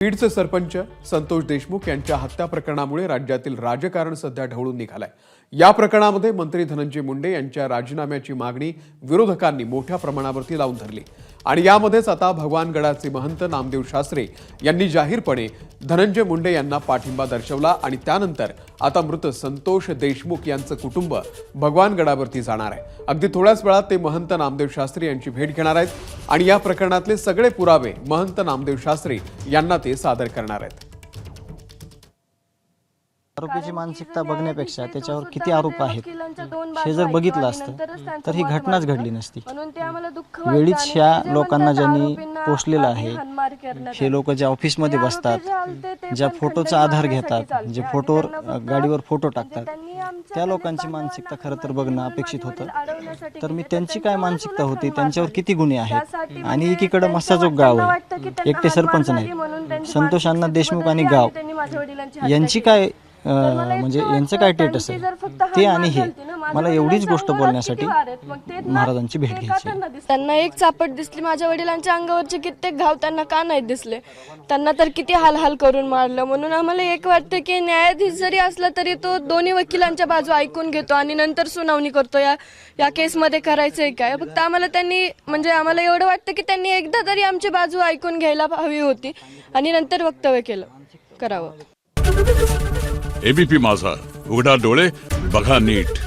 बीडचे सरपंच संतोष देशमुख यांच्या हत्या प्रकरणामुळे राज्यातील राजकारण सध्या ढवळून निघालंय। या प्रकरणामध्ये मंत्री धनंजय मुंडे यांच्या राजीनाम्याची मागणी विरोधकांनी मोठ्या प्रमाणावरती लावून धरली आणि यामध्येच आता भगवानगडाचे महंत नामदेव शास्त्री यांनी जाहीरपणे धनंजय मुंडे यांना पाठिंबा दर्शवला आणि त्यानंतर आता मृत संतोष देशमुख यांचं कुटुंब भगवानगडावरती जाणार आहे। अगदी थोड्याच वेळात ते महंत नामदेव शास्त्री यांची भेट घेणार आहेत आणि या प्रकरणातले सगळे पुरावे महंत नामदेव शास्त्री यांना ते सादर करणार आहेत। आरोपीची मानसिकता बघण्यापेक्षा त्याच्यावर किती आरोप आहेत हे जर बघितलं असतं तर ही घटनाच घडली नसती। वेळीच ह्या लोकांना ज्यांनी पोषलेलं आहे, हे लोक ज्या ऑफिसमध्ये बसतात, ज्या फोटोचा आधार घेतात, जे फोटोवर गाडीवर फोटो टाकतात, त्या लोकांची मानसिकता खरं तर बघणं अपेक्षित होतं। तर मी त्यांची काय मानसिकता होती, त्यांच्यावर किती गुन्हे आहेत आणि एकीकडे मस्साजोग गाव आहे, एकटे सरपंच नाही, संतोष अण्णा देशमुख आणि गाव यांची काय म्हणजे यांचं काय टेट असेल ते आणि हे मला एवढीच गोष्ट बोलण्यासाठी महाराजांची भेट घ्यायची। त्यांना एक चापट दिसली, माझ्या वडिलांच्या अंगावरचे कित्येक घाव त्यांना का नाही दिसले? त्यांना तर किती हाल करून मारलं। म्हणून आम्हाला एक वाटतं की न्यायाधीश जरी असला तरी तो दोन्ही वकिलांच्या बाजू ऐकून घेतो आणि नंतर सुनावणी करतो। या केसमध्ये करायचंय काय? फक्त आम्हाला त्यांनी म्हणजे आम्हाला एवढं वाटतं की त्यांनी एकदा तरी आमची बाजू ऐकून घ्यायला हवी होती आणि नंतर वक्तव्य करावं। एबीपी माझा, उघडा डोळे बघा नीट।